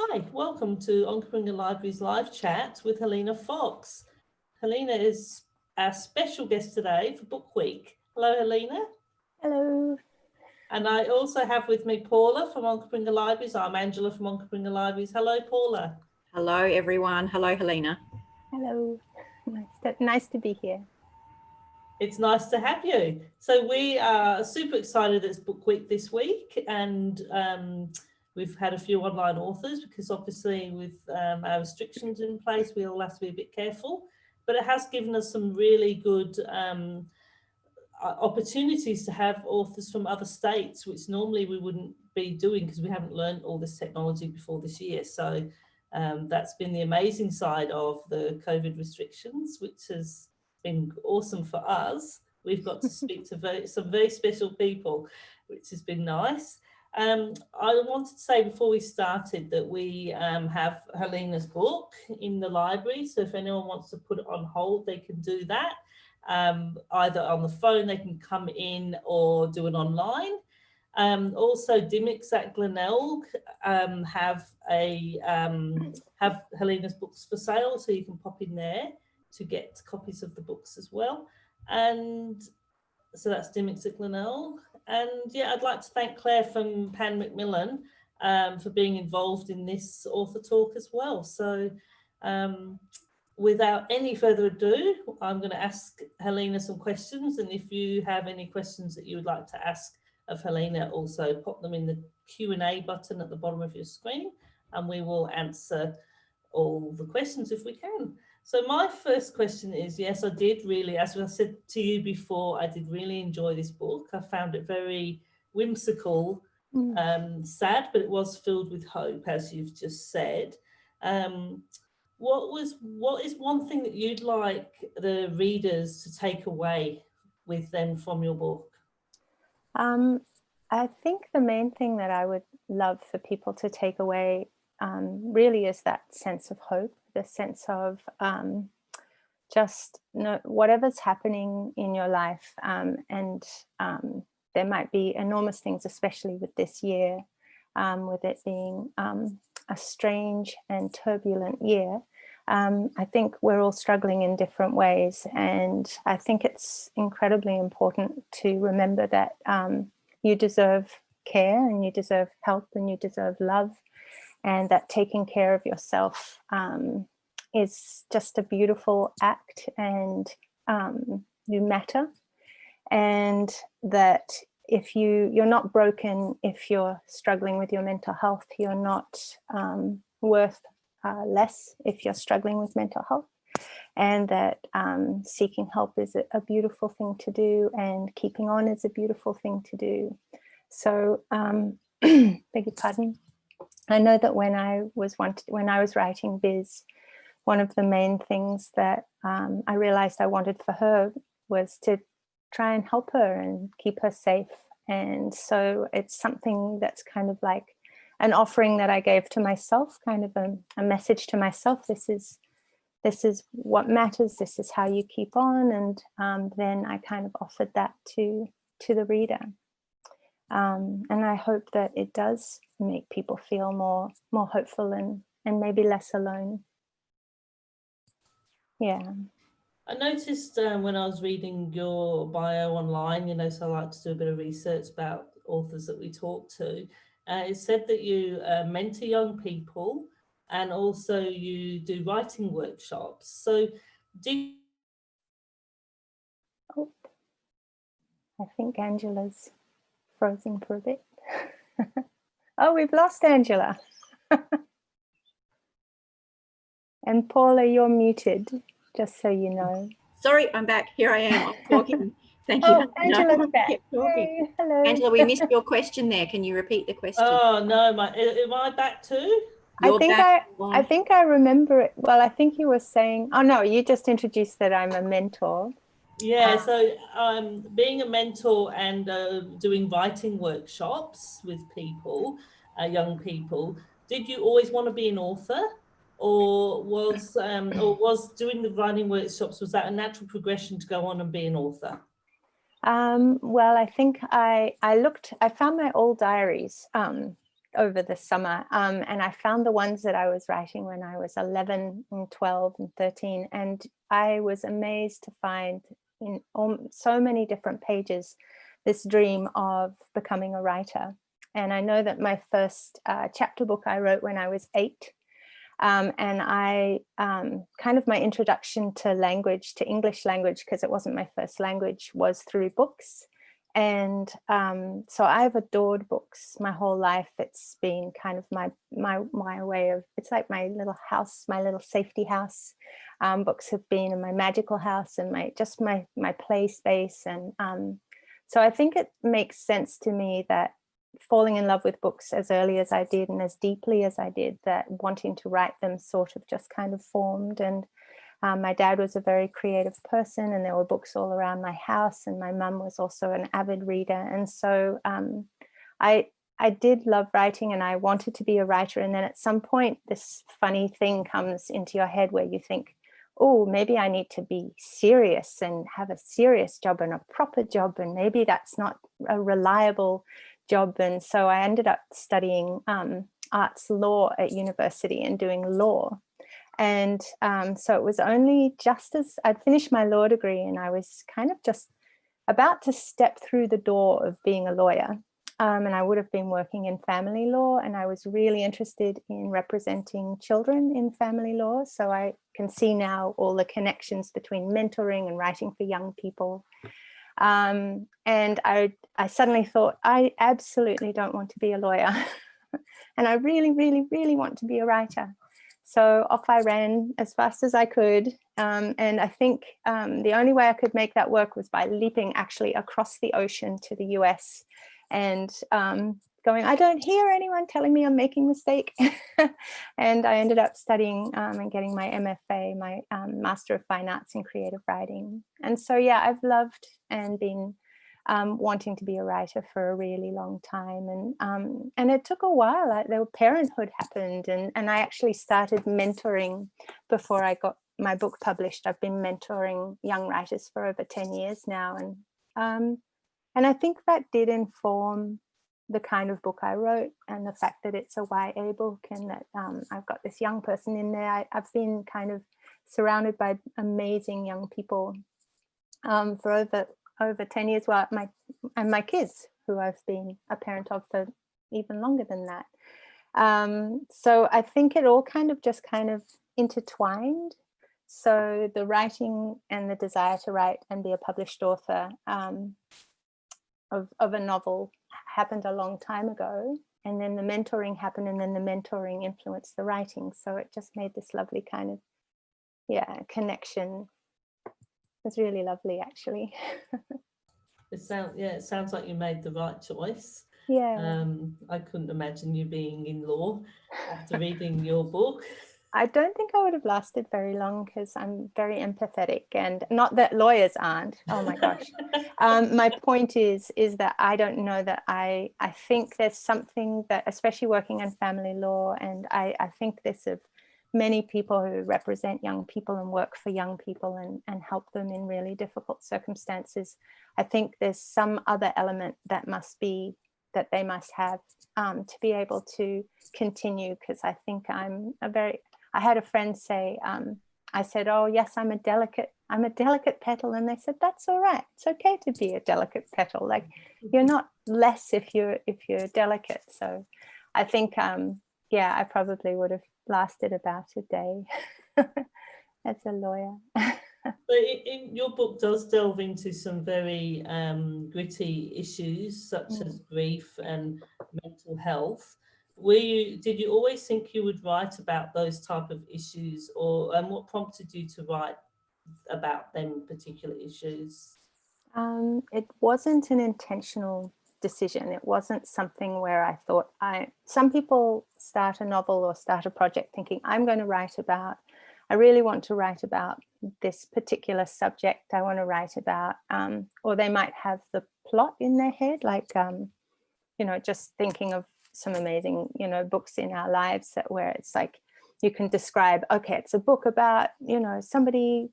Hi, welcome to Onkaparinga Libraries live chat with Helena Fox. Helena is our special guest today for Book Week. Hello, Helena. Hello. And I also have with me Paula from Onkaparinga Libraries. I'm Angela from Onkaparinga Libraries. Hello, Paula. Hello, everyone. Hello, Helena. Hello. Nice to be here. It's nice to have you. So we are super excited it's Book Week this week, and we've had a few online authors because obviously with our restrictions in place, we all have to be a bit careful, but it has given us some really good opportunities to have authors from other states, which normally we wouldn't be doing because we haven't learned all this technology before this year. So that's been the amazing side of the COVID restrictions, which has been awesome for us. We've got to speak to some very special people, which has been nice. I wanted to say before we started that we have Helena's book in the library. So if anyone wants to put it on hold, they can do that. Either on the phone, they can come in or do it online. Also, Dimmicks at Glenelg have Helena's books for sale, so you can pop in there to get copies of the books as well. And so that's Dimmicks at Glenelg. And yeah, I'd like to thank Claire from Pan Macmillan for being involved in this author talk as well. So without any further ado, I'm going to ask Helena some questions. And if you have any questions that you would like to ask of Helena, also pop them in the Q&A button at the bottom of your screen, and we will answer all the questions if we can. So my first question is, yes, I did really, as I said to you before, I did really enjoy this book. I found it very whimsical, sad, but it was filled with hope, as you've just said. What is one thing that you'd like the readers to take away with them from your book? I think the main thing that I would love for people to take away really is that sense of hope, the sense of just whatever's happening in your life, and there might be enormous things, especially with this year, with it being a strange and turbulent year. I think we're all struggling in different ways, and I think it's incredibly important to remember that you deserve care and you deserve help and you deserve love, and that taking care of yourself is just a beautiful act, and you matter, and that if you're not broken, if you're struggling with your mental health, you're not worth less if you're struggling with mental health, and that seeking help is a beautiful thing to do, and keeping on is a beautiful thing to do. So beg your pardon. I know that when I was writing Biz, one of the main things that I realized I wanted for her was to try and help her and keep her safe. And so it's something that's kind of like an offering that I gave to myself, kind of a message to myself. This is what matters. This is how you keep on. And then I kind of offered that to the reader. And I hope that it does make people feel more hopeful and maybe less alone. Yeah. I noticed when I was reading your bio online, so I like to do a bit of research about authors that we talk to. It said that you mentor young people and also you do writing workshops. So Oh, I think Angela's frozen for a bit. Oh, we've lost Angela. And Paula, you're muted, just so you know. Sorry, I'm back. Here I am. I'm talking. Thank you. Oh, Angela's back. Keep talking. Hey, hello. Angela, we missed your question there. Can you repeat the question? Oh no, am I back too? I think I remember it. Well, I think you were saying, oh no, you just introduced that I'm a mentor. Yeah, so being a mentor and doing writing workshops with people, young people, did you always want to be an author, or was doing the writing workshops, was that a natural progression to go on and be an author? Well, I think I found my old diaries over the summer, and I found the ones that I was writing when I was 11 and 12 and 13, and I was amazed to find in so many different pages this dream of becoming a writer. And I know that my first chapter book I wrote when I was 8, and I kind of my introduction to language, to English language, because it wasn't my first language, was through books. And so I've adored books my whole life. It's been kind of my way of, it's like my little house, my little safety house. Books have been in my magical house and my play space. And so I think it makes sense to me that falling in love with books as early as I did and as deeply as I did, that wanting to write them sort of just kind of formed. And my dad was a very creative person, and there were books all around my house, and my mum was also an avid reader. And so I did love writing, and I wanted to be a writer. And then at some point, this funny thing comes into your head where you think, oh, maybe I need to be serious and have a serious job and a proper job, and maybe that's not a reliable job. And so I ended up studying arts law at university and doing law. And so it was only just as I'd finished my law degree and I was kind of just about to step through the door of being a lawyer. And I would have been working in family law, and I was really interested in representing children in family law. So I can see now all the connections between mentoring and writing for young people. And I suddenly thought, I absolutely don't want to be a lawyer. And I really, really, really want to be a writer. So off I ran as fast as I could. And I think the only way I could make that work was by leaping actually across the ocean to the US and going, I don't hear anyone telling me I'm making a mistake. And I ended up studying and getting my MFA, my Master of Fine Arts in Creative Writing. And so, yeah, I've loved and been wanting to be a writer for a really long time. And it took a while. Parenthood happened, and I actually started mentoring before I got my book published. I've been mentoring young writers for over 10 years now. And I think that did inform the kind of book I wrote, and the fact that it's a YA book, and that I've got this young person in there. I've been kind of surrounded by amazing young people for over 10 years. Well, my kids, who I've been a parent of for even longer than that. So I think it all kind of intertwined. So the writing and the desire to write and be a published author of a novel happened a long time ago, and then the mentoring happened, and then the mentoring influenced the writing. So it just made this lovely kind of connection. It was really lovely, actually. It sounds like you made the right choice. Yeah. I couldn't imagine you being in law after reading your book. I don't think I would have lasted very long, because I'm very empathetic, and not that lawyers aren't. Oh my gosh. My point is that I don't know that I think there's something that, especially working in family law, and I think this of many people who represent young people and work for young people and help them in really difficult circumstances. I think there's some other element that they must have to be able to continue, because I think I had a friend say, I said, oh yes, I'm a delicate petal. And they said, that's all right. It's okay to be a delicate petal. Like, you're not less if you're delicate. So I think, I probably would have lasted about a day as a lawyer. But your book does delve into some very gritty issues, such as grief and mental health. Did you always think you would write about those type of issues, and what prompted you to write about them particular issues? It wasn't an intentional decision. It wasn't something where I thought some people start a novel or start a project thinking, I really want to write about this particular subject. I want to write about, or they might have the plot in their head, like, just thinking of some amazing, books in our lives where it's like, you can describe, okay, it's a book about, somebody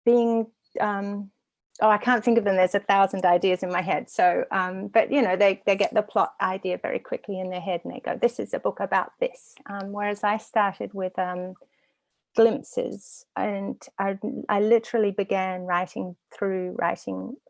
being I can't think of them. There's 1,000 ideas in my head. So, but you know, they get the plot idea very quickly in their head and they go, this is a book about this. Whereas I started with glimpses, and I literally began writing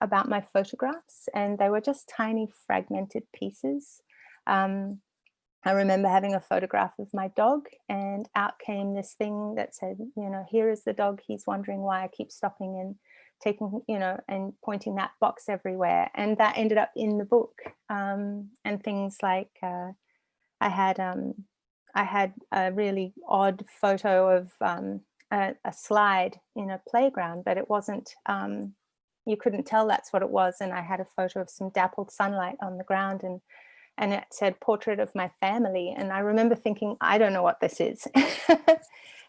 about my photographs, and they were just tiny fragmented pieces. I remember having a photograph of my dog, and out came this thing that said, you know, here is the dog. He's wondering why I keep stopping and taking, you know, and pointing that box everywhere. And that ended up in the book. And things like I had a really odd photo of a slide in a playground, but it wasn't, you couldn't tell that's what it was. And I had a photo of some dappled sunlight on the ground, and it said portrait of my family. And I remember thinking, I don't know what this is.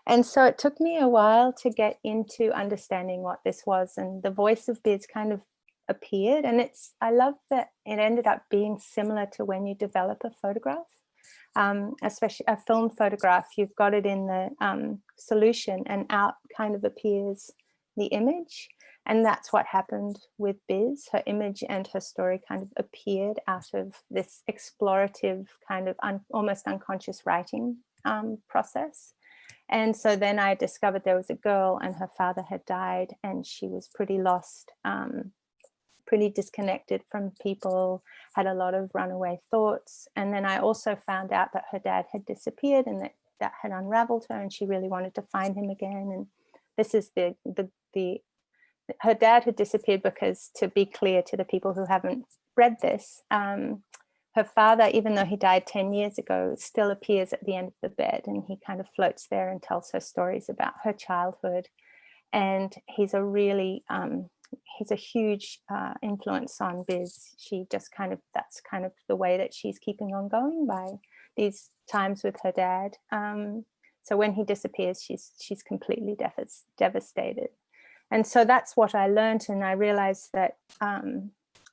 And so it took me a while to get into understanding what this was. And the voice of Biz kind of appeared. And I love that it ended up being similar to when you develop a photograph, especially a film photograph. You've got it in the solution, and out kind of appears the image. And that's what happened with Biz. Her image and her story kind of appeared out of this explorative kind of almost unconscious writing process. And so then I discovered there was a girl, and her father had died, and she was pretty lost, pretty disconnected from people, had a lot of runaway thoughts. And then I also found out that her dad had disappeared, and that had unraveled her, and she really wanted to find him again. And this is her dad had disappeared because, to be clear to the people who haven't read this, her father, even though he died 10 years ago, still appears at the end of the bed, and he kind of floats there and tells her stories about her childhood. And he's a really, he's a huge influence on Biz. She just that's kind of the way that she's keeping on going, by these times with her dad. So when he disappears, she's completely devastated. And so that's what I learned. And I realized that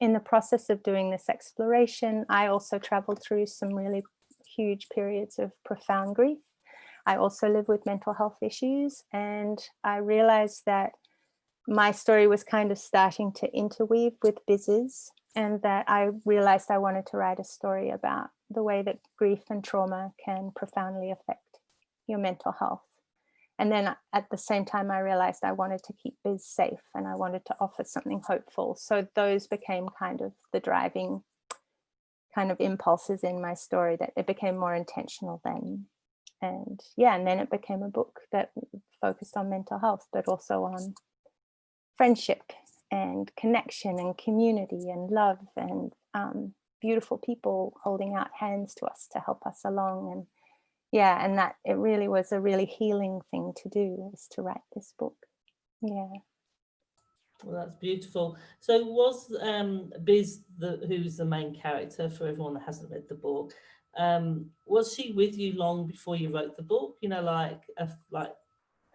in the process of doing this exploration, I also traveled through some really huge periods of profound grief. I also live with mental health issues, and I realized that my story was kind of starting to interweave with Biz's, and that I realized I wanted to write a story about the way that grief and trauma can profoundly affect your mental health. And then at the same time, I realized I wanted to keep Biz safe, and I wanted to offer something hopeful. So those became kind of the driving kind of impulses in my story, that it became more intentional then. And yeah, and then it became a book that focused on mental health, but also on friendship and connection and community and love, and beautiful people holding out hands to us to help us along. And yeah, and that it really was a really healing thing to do, was to write this book. Yeah. Well, that's beautiful. So was Biz, who's the main character for everyone that hasn't read the book, was she with you long before you wrote the book? You know, like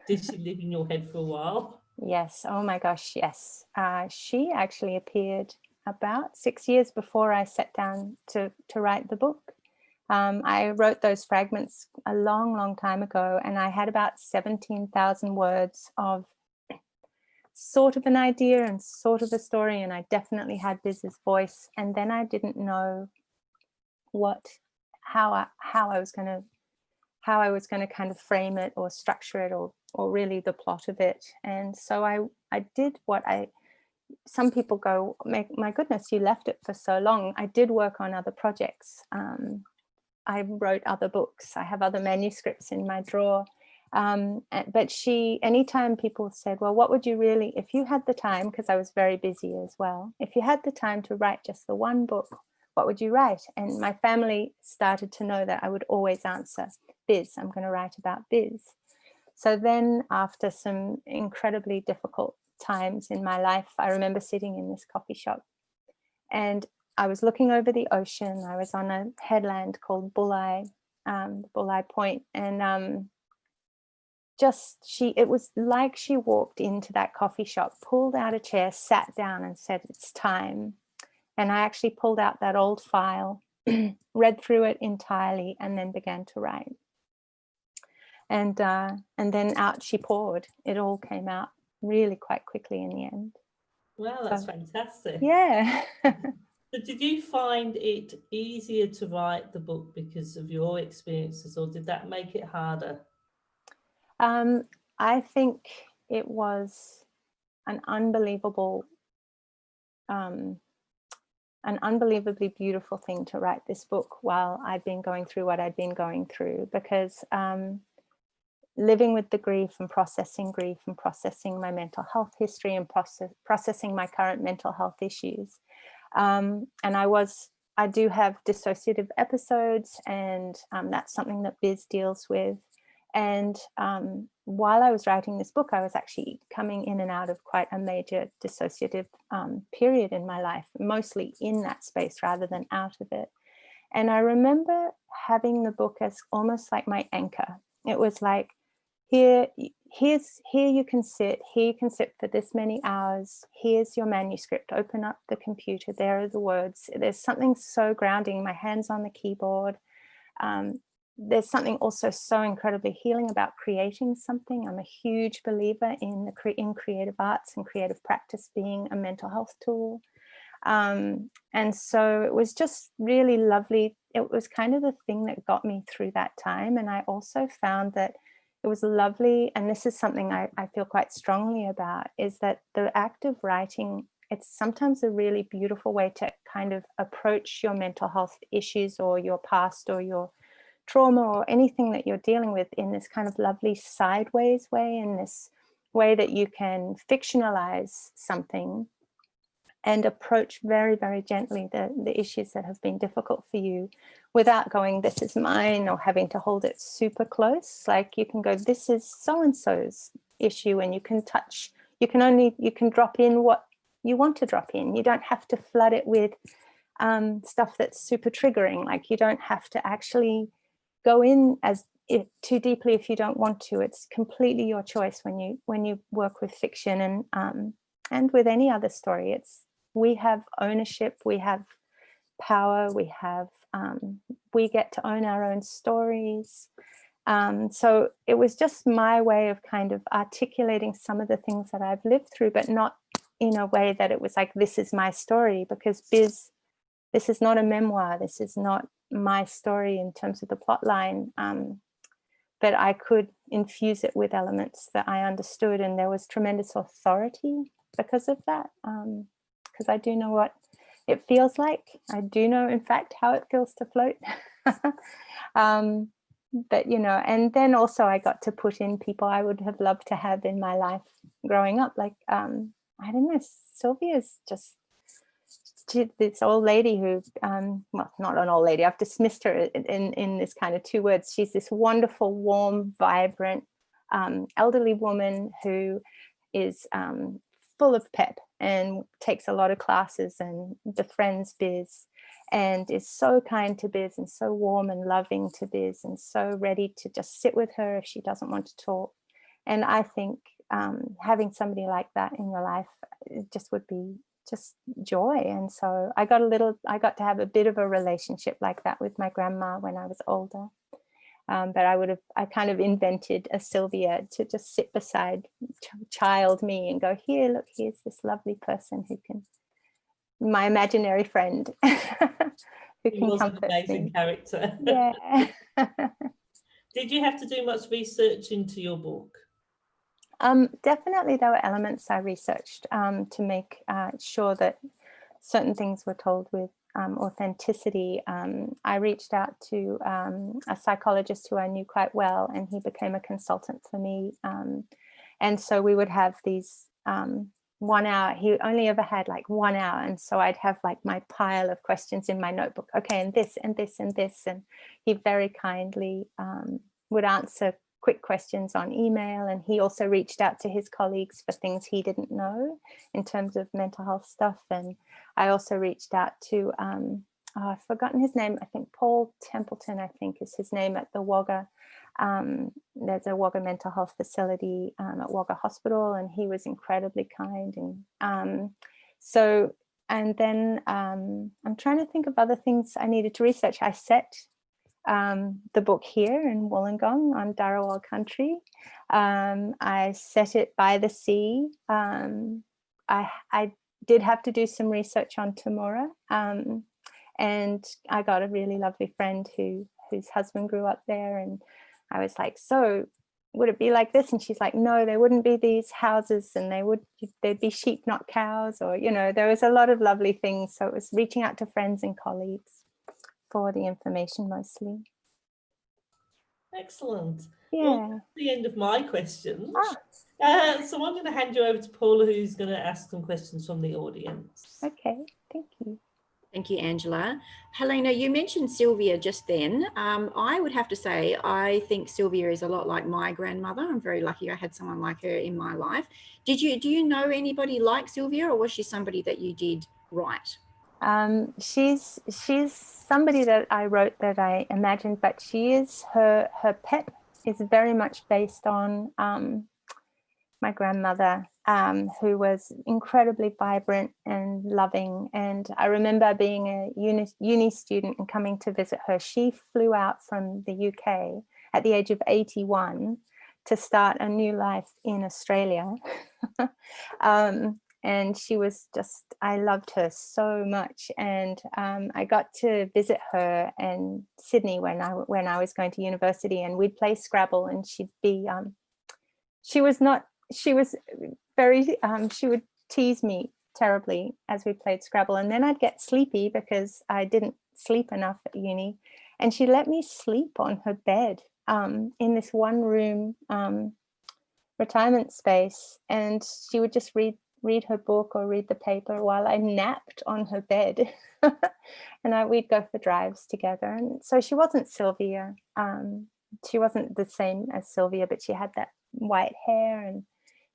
did she live in your head for a while? Yes. Oh my gosh, yes. She actually appeared about 6 years before I sat down to write the book. I wrote those fragments a long, long time ago, and I had about 17,000 words of sort of an idea and sort of a story, and I definitely had Biz's voice. And then I didn't know how I was going to kind of frame it or structure it, or really the plot of it. And so I did what some people go, my goodness, you left it for so long. I did work on other projects. I wrote other books. I have other manuscripts in my drawer. But anytime people said, well, what would you really, if you had the time, because I was very busy as well, if you had the time to write just the one book, what would you write? And my family started to know that I would always answer, Biz, I'm going to write about Biz. So then, after some incredibly difficult times in my life, I remember sitting in this coffee shop, and I was looking over the ocean. I was on a headland called Bulleye Point, and it was like she walked into that coffee shop, pulled out a chair, sat down, and said, it's time. And I actually pulled out that old file, read through it entirely, and then began to write. And then out she poured. It all came out really quite quickly in the end. Wow, that's fantastic. Yeah. So did you find it easier to write the book because of your experiences, or did that make it harder? I think it was an unbelievably beautiful thing to write this book while I'd been going through what I'd been going through, because living with the grief and processing my mental health history and processing my current mental health issues. And I do have dissociative episodes, and that's something that Biz deals with. And while I was writing this book, I was actually coming in and out of quite a major dissociative period in my life, mostly in that space rather than out of it. And I remember having the book as almost like my anchor. It was like, here you can sit, here you can sit for this many hours, here's your manuscript, open up the computer, there are the words. There's something so grounding, my hands on the keyboard. There's something also so incredibly healing about creating something. I'm a huge believer in creative arts and creative practice being a mental health tool. And so it was just really lovely. It was kind of the thing that got me through that time. And I also found that it was lovely, and this is something I feel quite strongly about, is that the act of writing, it's sometimes a really beautiful way to kind of approach your mental health issues or your past or your trauma or anything that you're dealing with in this kind of lovely sideways way, in this way that you can fictionalize something and approach very, very gently the issues that have been difficult for you without going, this is mine, or having to hold it super close. Like you can go, this is so-and-so's issue, and you can drop in what you want to drop in. You don't have to flood it with stuff that's super triggering. Like you don't have to actually go in too deeply if you don't want to. It's completely your choice when you work with fiction and with any other story. We have ownership, we have power, we get to own our own stories. So it was just my way of kind of articulating some of the things that I've lived through, but not in a way that it was like, this is my story, because this is not a memoir. This is not my story in terms of the plot line. But I could infuse it with elements that I understood, and there was tremendous authority because of that. Because I do know what it feels like. I do know, in fact, how it feels to float. But, and then also I got to put in people I would have loved to have in my life growing up. Like, I don't know, Sylvia's just this old lady who, well, not an old lady, I've dismissed her in this kind of 2 words. She's this wonderful, warm, vibrant, elderly woman who is full of pep and takes a lot of classes and befriends Biz, and is so kind to Biz and so warm and loving to Biz and so ready to just sit with her if she doesn't want to talk. And I think having somebody like that in your life just would be just joy. And so I got to have a bit of a relationship like that with my grandma when I was older. But I kind of invented a Sylvia to just sit beside child me and go, here, look, here's this lovely person my imaginary friend who can comfort an amazing me. Character. Yeah. Did you have to do much research into your book? Definitely there were elements I researched to make sure that certain things were told with authenticity. I reached out to a psychologist who I knew quite well, and he became a consultant for me. And so we would have these 1 hour, he only ever had like 1 hour. And so I'd have like my pile of questions in my notebook. Okay, and this and this and this. And he very kindly would answer quick questions on email. And he also reached out to his colleagues for things he didn't know in terms of mental health stuff. And I also reached out to, I've forgotten his name, I think Paul Templeton, I think is his name, at the Wagga. There's a Wagga mental health facility at Wagga Hospital, and he was incredibly kind. And and then I'm trying to think of other things I needed to research. I set the book here in Wollongong on Dharawal country. I set it by the sea. I did have to do some research on Temora, and I got a really lovely friend whose husband grew up there, and I was like, so would it be like this? And she's like, no, there wouldn't be these houses, and there'd be sheep, not cows, or, you know, there was a lot of lovely things. So it was reaching out to friends and colleagues for the information mostly. Excellent. Yeah. Well, that's the end of my questions. Ah. So I'm going to hand you over to Paula, who's going to ask some questions from the audience. Okay, thank you. Thank you, Angela. Helena, you mentioned Sylvia just then. I would have to say, I think Sylvia is a lot like my grandmother. I'm very lucky I had someone like her in my life. Do you know anybody like Sylvia, or was she somebody that you did write? She's somebody that I wrote that I imagined, but she is her pet is very much based on my grandmother, who was incredibly vibrant and loving. And I remember being a uni student and coming to visit her. She flew out from the UK at the age of 81 to start a new life in Australia. And she was just, I loved her so much. And I got to visit her in Sydney when I was going to university, and we'd play Scrabble, and she'd be, she was very, she would tease me terribly as we played Scrabble. And then I'd get sleepy because I didn't sleep enough at uni. And she let me sleep on her bed in this one room retirement space. And she would just read her book or read the paper while I napped on her bed. And we'd go for drives together. And so she wasn't Sylvia. She wasn't the same as Sylvia, but she had that white hair and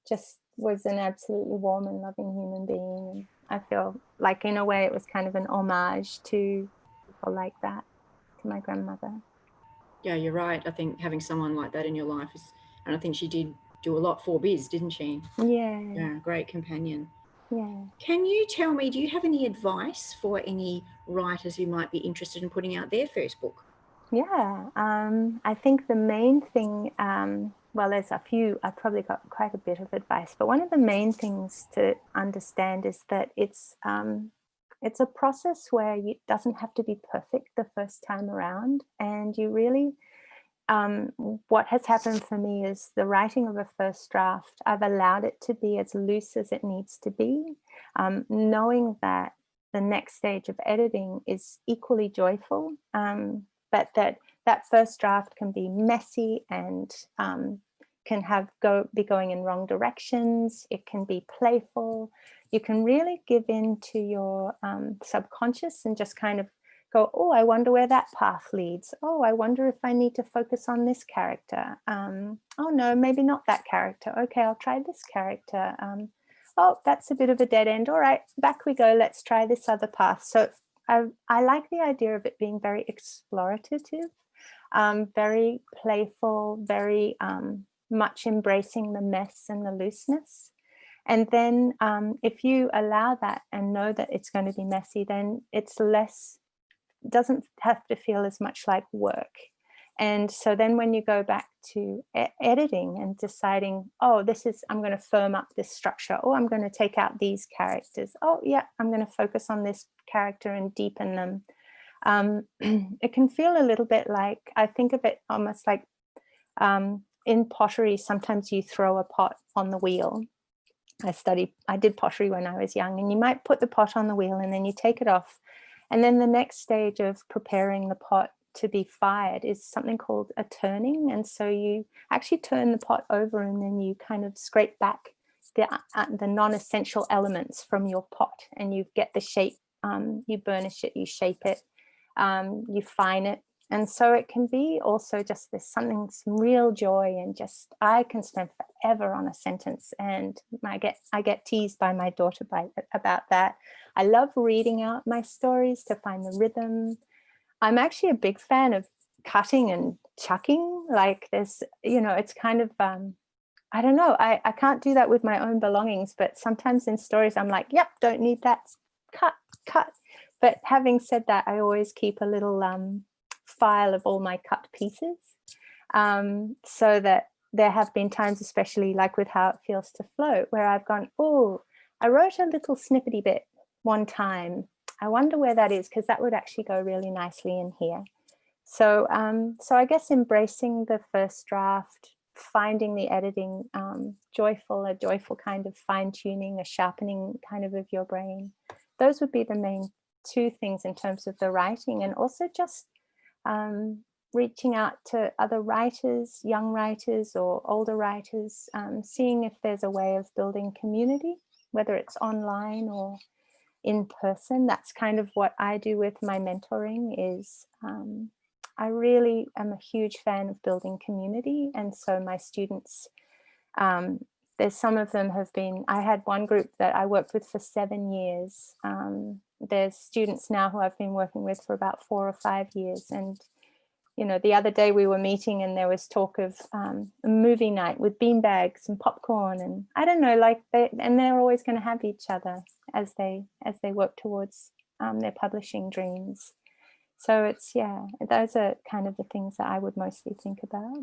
just was an absolutely warm and loving human being. And I feel like in a way it was kind of an homage to people like that, to my grandmother. Yeah, you're right. I think having someone like that in your life is, and I think she did do a lot for biz, didn't she? Yeah. Yeah, great companion. Yeah. Can you tell me, do you have any advice for any writers who might be interested in putting out their first book? Yeah, I think the main thing, well, there's a few, I've probably got quite a bit of advice, but one of the main things to understand is that it's a process where it doesn't have to be perfect the first time around. And you really, what has happened for me is the writing of a first draft, I've allowed it to be as loose as it needs to be, knowing that the next stage of editing is equally joyful, but that first draft can be messy and can be going in wrong directions. It can be playful. You can really give in to your subconscious and just kind of go, oh, I wonder where that path leads. Oh, I wonder if I need to focus on this character. Oh no, maybe not that character. Okay, I'll try this character. Oh, that's a bit of a dead end. All right, back we go. Let's try this other path. So I like the idea of it being very explorative, very playful, very much embracing the mess and the looseness. And then if you allow that and know that it's going to be messy, then doesn't have to feel as much like work. And so then when you go back to editing and deciding, oh, I'm going to firm up this structure. Oh, I'm going to take out these characters. Oh, yeah, I'm going to focus on this character and deepen them. It can feel a little bit like, I think of it almost like in pottery, sometimes you throw a pot on the wheel. I did pottery when I was young, and you might put the pot on the wheel and then you take it off. And then the next stage of preparing the pot to be fired is something called a turning. And so you actually turn the pot over and then you kind of scrape back the non-essential elements from your pot, and you get the shape. You burnish it, you shape it, you fine it. And so it can be also just some real joy, and just I can spend forever on a sentence, and I get teased by my daughter about that. I love reading out my stories to find the rhythm. I'm actually a big fan of cutting and chucking. Like there's, it's kind of, I don't know, I can't do that with my own belongings, but sometimes in stories I'm like, yep, don't need that, cut. But having said that, I always keep a little file of all my cut pieces, so that there have been times, especially like with How It Feels to Float, where I've gone, oh, I wrote a little snippety bit one time. I wonder where that is, because that would actually go really nicely in here. So, so I guess embracing the first draft, finding the editing a joyful kind of fine tuning, a sharpening kind of your brain. Those would be the main two things in terms of the writing, and also just reaching out to other writers, young writers or older writers, seeing if there's a way of building community, whether it's online or in person. That's kind of what I do with my mentoring is I really am a huge fan of building community. And so my students, there's some of them have been, I had one group that I worked with for 7 years. There's students now who I've been working with for about 4 or 5 years. And, you know, the other day we were meeting and there was talk of a movie night with beanbags and popcorn. And I don't know, like they're always going to have each other as they work towards their publishing dreams. So it's, yeah, those are kind of the things that I would mostly think about.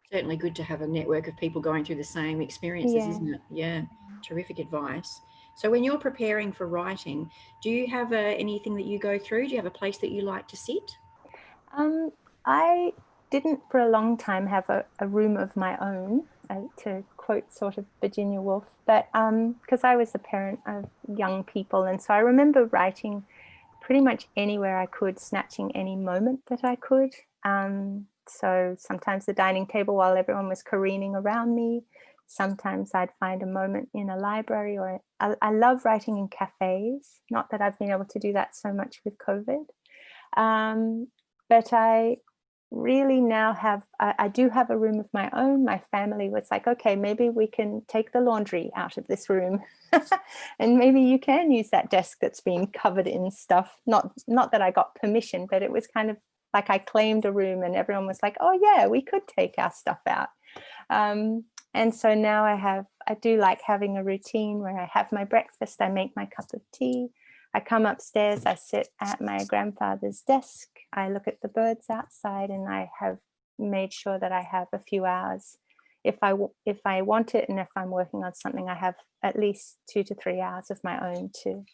Certainly good to have a network of people going through the same experiences, Yeah. isn't it? Yeah, terrific advice. So when you're preparing for writing, do you have anything that you go through? Do you have a place that you like to sit? I didn't for a long time have a room of my own, to quote sort of Virginia Woolf, but because I was the parent of young people. And so I remember writing pretty much anywhere I could, snatching any moment that I could. So sometimes the dining table while everyone was careening around me. Sometimes I'd find a moment in a library, or I love writing in cafes. Not that I've been able to do that so much with COVID. But I really now have, I do have a room of my own. My family was like, okay, maybe we can take the laundry out of this room and maybe you can use that desk that's been covered in stuff. Not that I got permission, but it was kind of like I claimed a room and everyone was like, oh yeah, we could take our stuff out. And so now I do like having a routine where I have my breakfast, I make my cup of tea, I come upstairs, I sit at my grandfather's desk, I look at the birds outside, and I have made sure that I have a few hours. If I want it, and if I'm working on something, I have at least 2 to 3 hours of my own to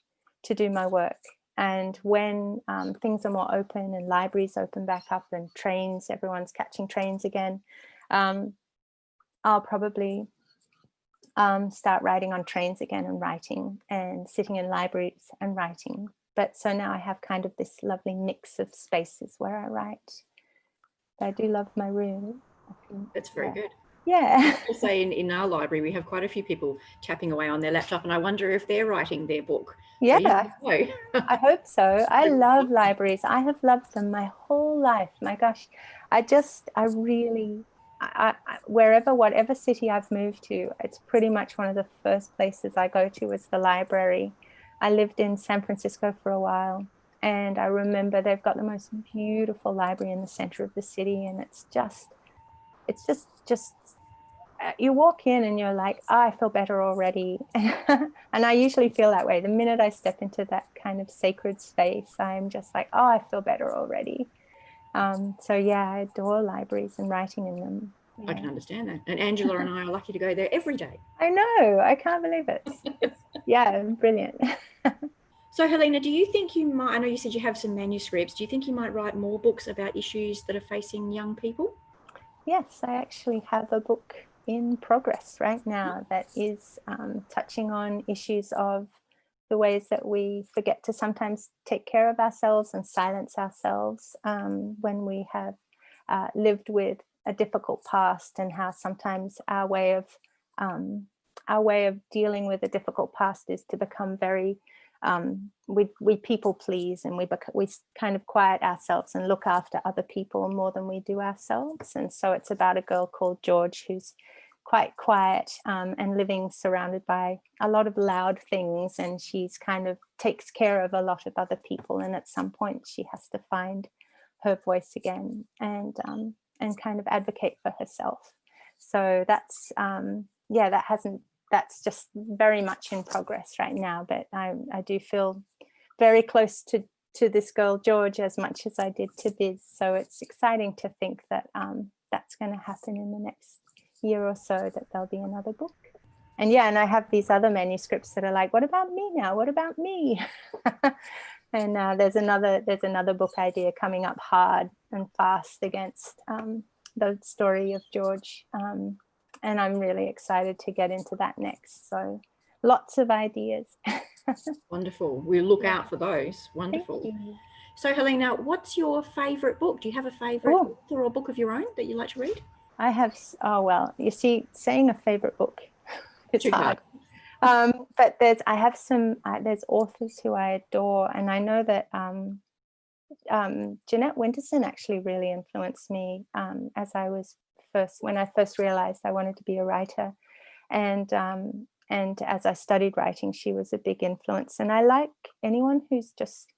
do my work. And when things are more open and libraries open back up and trains, everyone's catching trains again, I'll probably start writing on trains again and writing and sitting in libraries and writing. But so now I have kind of this lovely mix of spaces where I write. But I do love my room. That's very good. Yeah. I say in our library, we have quite a few people tapping away on their laptop, and I wonder if they're writing their book. Yeah, So you know. I hope so. I love libraries. I have loved them my whole life. My gosh, whatever city I've moved to, it's pretty much one of the first places I go to is the library. I lived in San Francisco for a while, and I remember they've got the most beautiful library in the center of the city, and it's just you walk in and you're like, oh, I feel better already. And I usually feel that way. The minute I step into that kind of sacred space, I'm just like, oh, I feel better already. So yeah, I adore libraries and writing in them. Yeah. I can understand that. And Angela and I are lucky to go there every day. I know, I can't believe it. Yeah, brilliant. So Helena, do you think you might, I know you said you have some manuscripts, do you think you might write more books about issues that are facing young people? Yes, I actually have a book in progress right now that is touching on issues of the ways that we forget to sometimes take care of ourselves and silence ourselves when we have lived with a difficult past, and how sometimes our way of dealing with a difficult past is to become very we people please, and we kind of quiet ourselves and look after other people more than we do ourselves. And so it's about a girl called George who's quite quiet and living surrounded by a lot of loud things, and she's kind of takes care of a lot of other people, and at some point she has to find her voice again and kind of advocate for herself. So that's that's just very much in progress right now, but I do feel very close to this girl George as much as I did to Biz. So it's exciting to think that that's going to happen in the next year or so, that there'll be another book. yeah, and I have these other manuscripts that are like, what about me now? What about me? And there's another book idea coming up hard and fast against the story of George. And I'm really excited to get into that next. So lots of ideas. Wonderful. We'll look out for those. Wonderful. Thank you. So Helena, what's your favourite book? Do you have a favourite author or book of your own that you like to read? I have, oh, well, you see, saying a favourite book, it's Too hard. But there's authors who I adore, and I know that Jeanette Winterson actually really influenced me when I first realized I wanted to be a writer, and as I studied writing, she was a big influence. And I like anyone who's just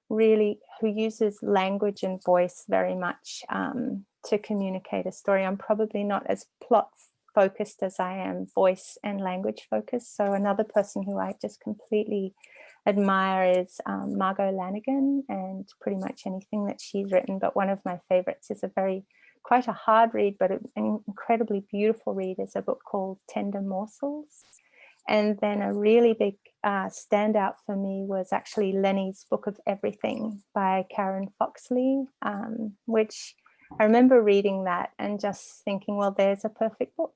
really, who uses language and voice very much to communicate a story. I'm probably not as plot focused as I am voice and language focused. So another person who I just completely admire is Margot Lanigan, and pretty much anything that she's written. But one of my favorites is quite a hard read, but an incredibly beautiful read, is a book called Tender Morsels. And then a really big standout for me was actually Lenny's Book of Everything by Karen Foxley, which I remember reading that and just thinking, well, there's a perfect book.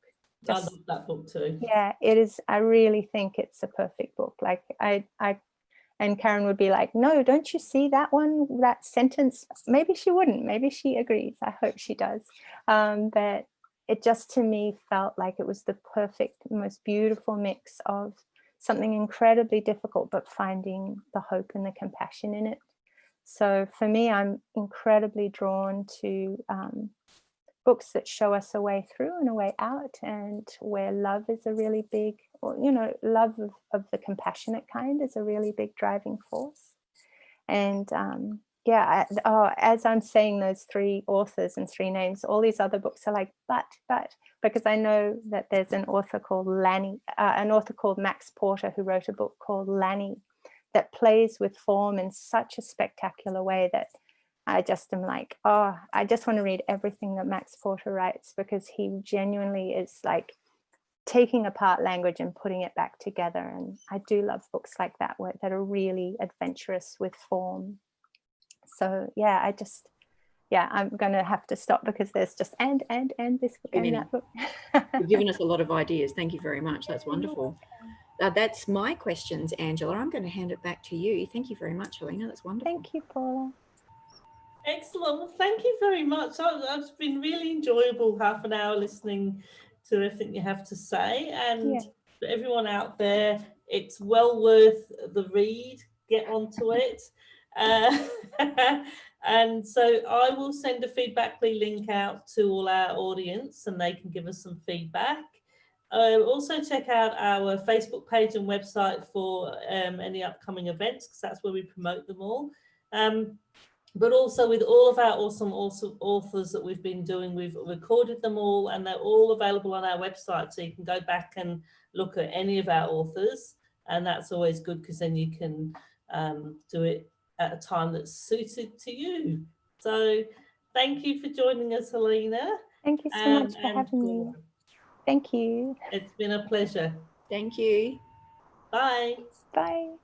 I love that book too. Yeah, it is. I really think it's a perfect book. Like and Karen would be like, no, don't you see that one, that sentence? Maybe she wouldn't, maybe she agrees. I hope she does. But it just, to me, felt like it was the perfect, most beautiful mix of something incredibly difficult, but finding the hope and the compassion in it. So for me, I'm incredibly drawn to books that show us a way through and a way out, and where love is a really big, or love of the compassionate kind is a really big driving force. And as I'm saying those three authors and three names, all these other books are like but, because I know that there's an author called Max Porter, who wrote a book called Lanny, that plays with form in such a spectacular way that I just am like, oh, I just want to read everything that Max Porter writes, because he genuinely is like taking apart language and putting it back together. And I do love books like that, that are really adventurous with form. So yeah, I'm going to have to stop, because there's just and this book and that book. You've given us a lot of ideas. Thank you very much. That's wonderful. That's my questions, Angela. I'm going to hand it back to you. Thank you very much, Helena. That's wonderful. Thank you, Paula. Excellent. Well, thank you very much. It's been really enjoyable, half an hour listening to everything you have to say. And for everyone out there, it's well worth the read. Get onto it. And so I will send a Feedbackly link out to all our audience, and they can give us some feedback. Also check out our Facebook page and website for any upcoming events, because that's where we promote them all. But also with all of our awesome authors that we've been doing, we've recorded them all, and they're all available on our website. So you can go back and look at any of our authors, and that's always good, because then you can do it at a time that's suited to you. So thank you for joining us, Helena. Thank you so much for having me. Thank you. It's been a pleasure. Thank you. Bye. Bye.